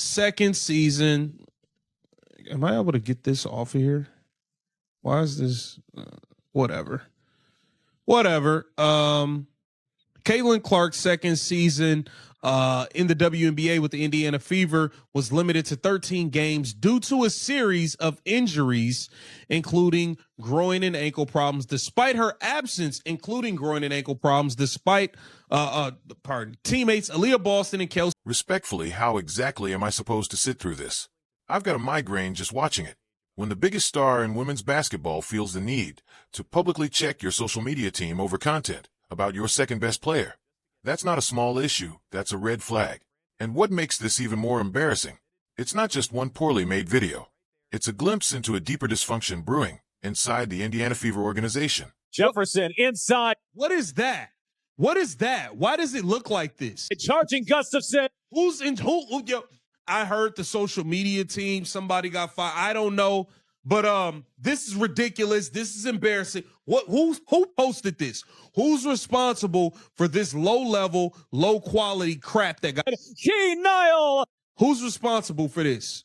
Second season. Am I able to get this off of here? Why is this? Whatever. Caitlin Clark's second season in the WNBA with the Indiana Fever was limited to 13 games due to a series of injuries, including groin and ankle problems. Despite her absence, including groin and ankle problems, teammates Aaliyah Boston and Kelsey. Respectfully, how exactly am I supposed to sit through this? I've got a migraine just watching it. When the biggest star in women's basketball feels the need to publicly check your social media team over content about your second best player, that's not a small issue, that's a red flag. And what makes this even more embarrassing? It's not just one poorly made video. It's a glimpse into a deeper dysfunction brewing inside the Indiana Fever organization. Jefferson inside. What is that? What is that? Why does it look like this? Charging Gustafson. Who's in who? Yo, I heard the social media team, somebody got fired. I don't know. But this is ridiculous. This is embarrassing. Who posted this? Who's responsible for this low-level, low-quality crap that got Key Nile? Who's responsible for this?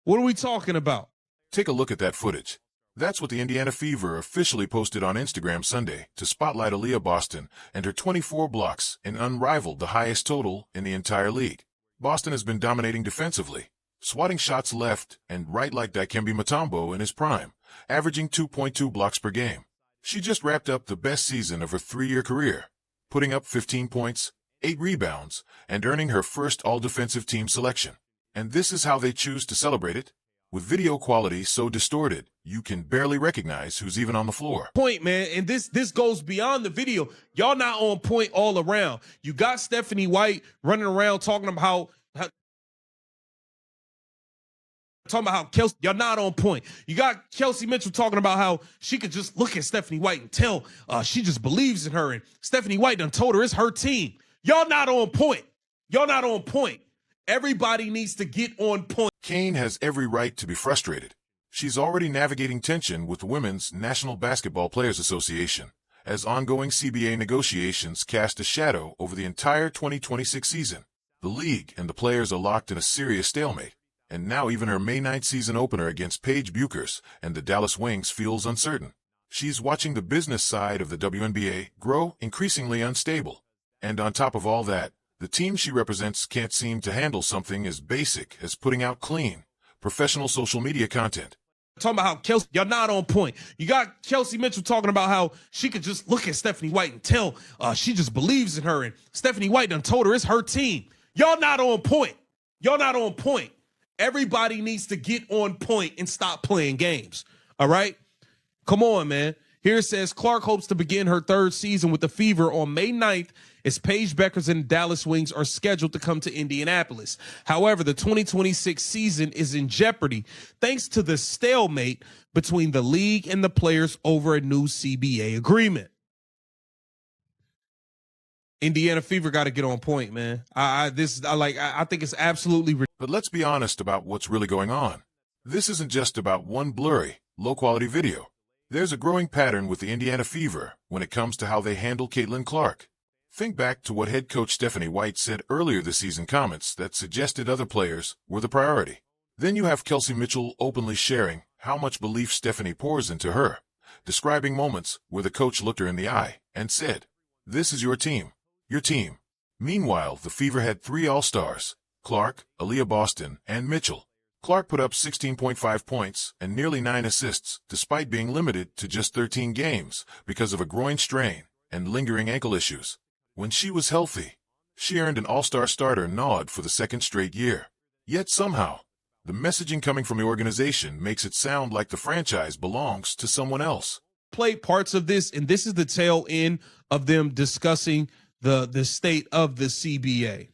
What are we talking about? Take a look at that footage. That's what the Indiana Fever officially posted on Instagram Sunday to spotlight Aaliyah Boston and her 24 blocks and unrivaled the highest total in the entire league. Boston has been dominating defensively, swatting shots left and right like Dikembe Mutombo in his prime, averaging 2.2 blocks per game. She just wrapped up the best season of her 3-year career, putting up 15 points, 8 rebounds, and earning her first all-defensive team selection. And this is how they choose to celebrate it? With video quality so distorted, you can barely recognize who's even on the floor. Point, man, and this goes beyond the video. Y'all not on point all around. You got Stephanie White running around talking about how Kelsey, you're not on point. You got Kelsey Mitchell talking about how she could just look at Stephanie White and tell she just believes in her. And Stephanie White done told her it's her team. Y'all not on point. Y'all not on point. Everybody needs to get on point. Kane has every right to be frustrated. She's already navigating tension with the Women's National Basketball Players Association, as ongoing CBA negotiations cast a shadow over the entire 2026 season. The league and the players are locked in a serious stalemate, and now even her May 9th season opener against Paige Buchers and the Dallas Wings feels uncertain. She's watching the business side of the WNBA grow increasingly unstable. And on top of all that, the team she represents can't seem to handle something as basic as putting out clean, professional social media content. Talking about how Kelsey, you're not on point. You got Kelsey Mitchell talking about how she could just look at Stephanie White and tell she just believes in her. And Stephanie White done told her it's her team. Y'all not on point. Y'all not on point. Everybody needs to get on point and stop playing games. All right? Come on, man. Here it says Clark hopes to begin her third season with the Fever on May 9th as Paige Buchers and Dallas Wings are scheduled to come to Indianapolis. However, the 2026 season is in jeopardy thanks to the stalemate between the league and the players over a new CBA agreement. Indiana Fever got to get on point, man. I think it's absolutely ridiculous. But let's be honest about what's really going on. This isn't just about one blurry, low-quality video. There's a growing pattern with the Indiana Fever when it comes to how they handle Caitlin Clark. Think back to what head coach Stephanie White said earlier this season, comments that suggested other players were the priority. Then you have Kelsey Mitchell openly sharing how much belief Stephanie pours into her, describing moments where the coach looked her in the eye and said, "This is your team. Your team." Meanwhile, the Fever had 3 All-Stars, Clark, Aaliyah Boston, and Mitchell. Clark put up 16.5 points and nearly 9 assists, despite being limited to just 13 games because of a groin strain and lingering ankle issues. When she was healthy, she earned an All-Star starter nod for the second straight year. Yet somehow, the messaging coming from the organization makes it sound like the franchise belongs to someone else. Played parts of this, and this is the tail end of them discussing the state of the CBA.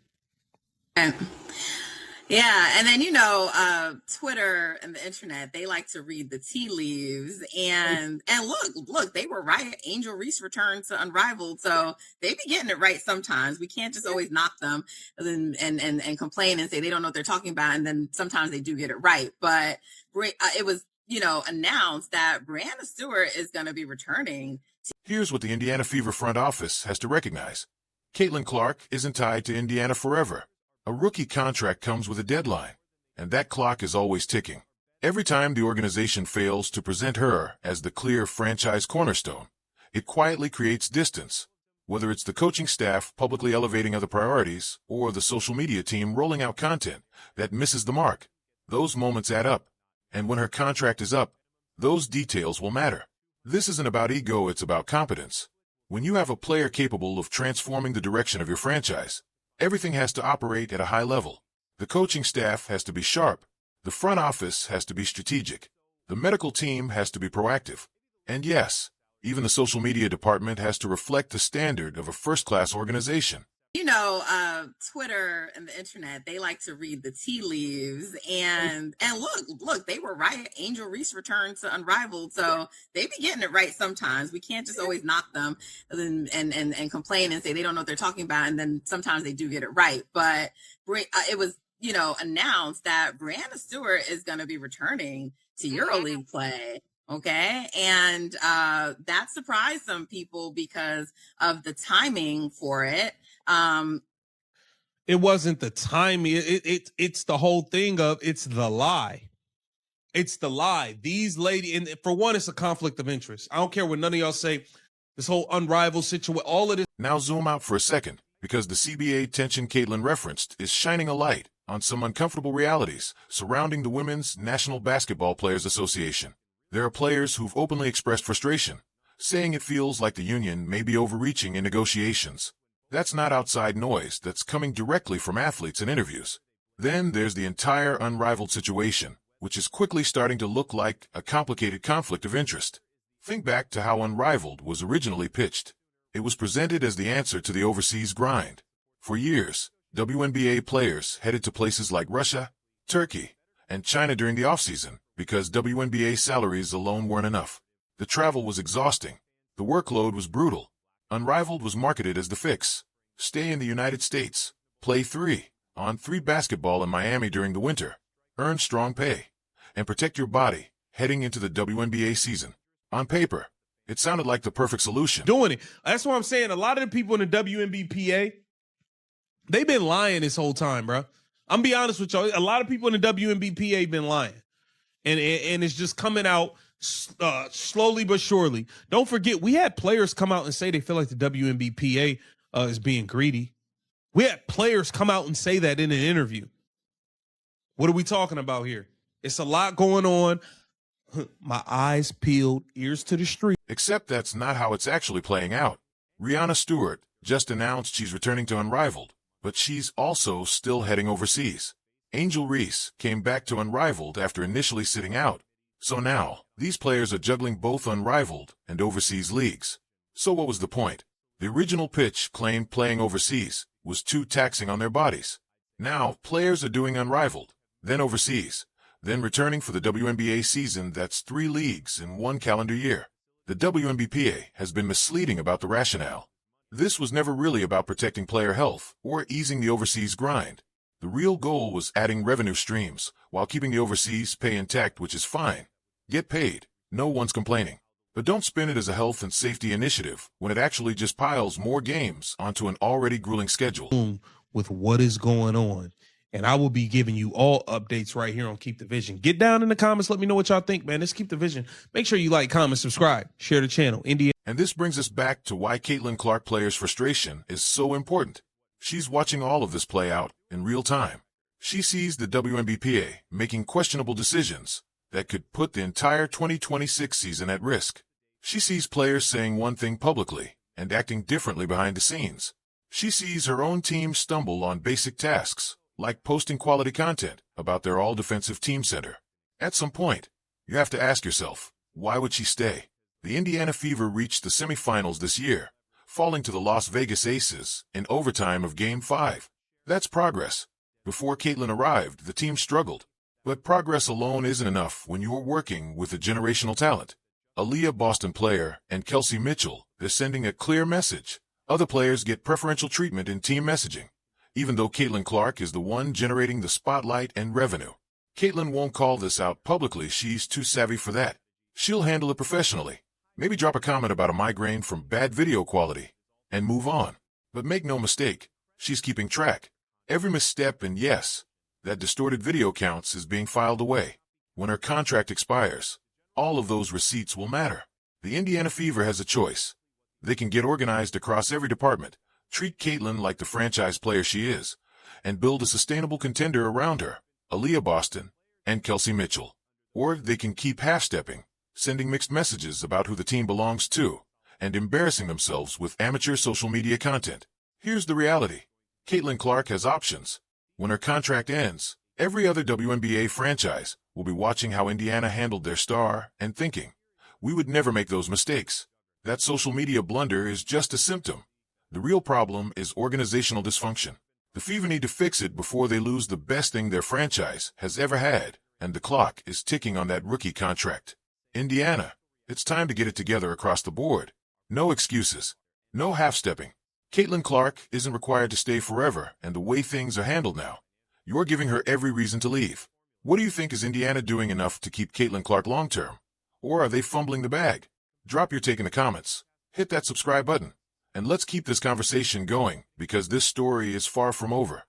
Yeah, and then Twitter and the internet, they like to read the tea leaves, and look, they were right. Angel Reese returned to Unrivaled, so they be getting it right sometimes. We can't just always knock them and complain and say they don't know what they're talking about, and then sometimes they do get it right. But it was announced that Breanna Stewart is going to be returning. Here's what the Indiana Fever front office has to recognize. Caitlin Clark isn't tied to Indiana forever. A rookie contract comes with a deadline, and that clock is always ticking. Every time the organization fails to present her as the clear franchise cornerstone, it quietly creates distance. Whether it's the coaching staff publicly elevating other priorities or the social media team rolling out content that misses the mark, those moments add up. And when her contract is up, those details will matter. This isn't about ego, it's about competence. When you have a player capable of transforming the direction of your franchise, everything has to operate at a high level. The coaching staff has to be sharp. The front office has to be strategic. The medical team has to be proactive. And yes, even the social media department has to reflect the standard of a first-class organization. You know, Twitter and the internet, they like to read the tea leaves, and look, they were right. Angel Reese returned to Unrivaled, so they be getting it right sometimes. We can't just always knock them and complain and say they don't know what they're talking about, and then sometimes they do get it right. But it was, announced that Brianna Stewart is going to be returning to EuroLeague play. Okay. And that surprised some people because of the timing for it. It wasn't the timing. It's the whole thing of it's the lie. It's the lie. These ladies, and for one, it's a conflict of interest. I don't care what none of y'all say. This whole Unrivaled situation, all of this. Now zoom out for a second, because the CBA tension Caitlin referenced is shining a light on some uncomfortable realities surrounding the Women's National Basketball Players Association. There are players who've openly expressed frustration, saying it feels like the union may be overreaching in negotiations. That's not outside noise, that's coming directly from athletes in interviews. Then there's the entire Unrivaled situation, which is quickly starting to look like a complicated conflict of interest. Think back to how Unrivaled was originally pitched. It was presented as the answer to the overseas grind. For years, WNBA players headed to places like Russia, Turkey, and China during the offseason because WNBA salaries alone weren't enough. The travel was exhausting. The workload was brutal. Unrivaled was marketed as the fix. Stay in the United States, play 3-on-3 basketball in Miami during the winter, earn strong pay, and protect your body heading into the WNBA season. On paper, it sounded like the perfect solution. Doing it. That's what I'm saying. A lot of the people in the WNBPA, they've been lying this whole time, bro. I'm be honest with y'all. A lot of people in the WNBPA been lying. And it's just coming out slowly but surely. Don't forget, we had players come out and say they feel like the WNBPA is being greedy. We had players come out and say that in an interview. What are we talking about here? It's a lot going on. My eyes peeled, ears to the street. Except that's not how it's actually playing out. Brianna Stewart just announced she's returning to Unrivaled, but she's also still heading overseas. Angel Reese came back to Unrivaled after initially sitting out. So now, these players are juggling both Unrivaled and overseas leagues. So what was the point? The original pitch claimed playing overseas was too taxing on their bodies. Now, players are doing Unrivaled, then overseas, then returning for the WNBA season. That's 3 leagues in 1 calendar year. The WNBPA has been misleading about the rationale. This was never really about protecting player health or easing the overseas grind. The real goal was adding revenue streams while keeping the overseas pay intact, which is fine. Get paid. No one's complaining. But don't spin it as a health and safety initiative when it actually just piles more games onto an already grueling schedule. With what is going on. And I will be giving you all updates right here on Keep the Vision. Get down in the comments. Let me know what y'all think, man. Let's Keep the Vision. Make sure you like, comment, subscribe, share the channel. India. And this brings us back to why Caitlin Clark players' frustration is so important. She's watching all of this play out in real time. She sees the WNBPA making questionable decisions that could put the entire 2026 season at risk. She sees players saying one thing publicly and acting differently behind the scenes. She sees her own team stumble on basic tasks, like posting quality content about their all-defensive team center. At some point, you have to ask yourself, why would she stay? The Indiana Fever reached the semifinals this year, falling to the Las Vegas Aces in overtime of Game 5. That's progress. Before Caitlin arrived, the team struggled. But progress alone isn't enough when you're working with a generational talent. Aaliyah Boston player and Kelsey Mitchell, they're sending a clear message. Other players get preferential treatment in team messaging, even though Caitlin Clark is the one generating the spotlight and revenue. Caitlin won't call this out publicly. She's too savvy for that. She'll handle it professionally. Maybe drop a comment about a migraine from bad video quality and move on. But make no mistake, she's keeping track. Every misstep, and yes, that distorted video counts, is being filed away. When her contract expires, all of those receipts will matter. The Indiana Fever has a choice. They can get organized across every department, treat Caitlin like the franchise player she is, and build a sustainable contender around her, Aaliyah Boston and Kelsey Mitchell. Or they can keep half-stepping, sending mixed messages about who the team belongs to, and embarrassing themselves with amateur social media content. Here's the reality. Caitlin Clark has options. When her contract ends, every other WNBA franchise will be watching how Indiana handled their star and thinking, we would never make those mistakes. That social media blunder is just a symptom. The real problem is organizational dysfunction. The Fever need to fix it before they lose the best thing their franchise has ever had, and the clock is ticking on that rookie contract. Indiana, it's time to get it together across the board. No excuses. No half-stepping. Caitlin Clark isn't required to stay forever, and the way things are handled now, you're giving her every reason to leave. What do you think? Is Indiana doing enough to keep Caitlin Clark long-term? Or are they fumbling the bag? Drop your take in the comments. Hit that subscribe button. And let's keep this conversation going, because this story is far from over.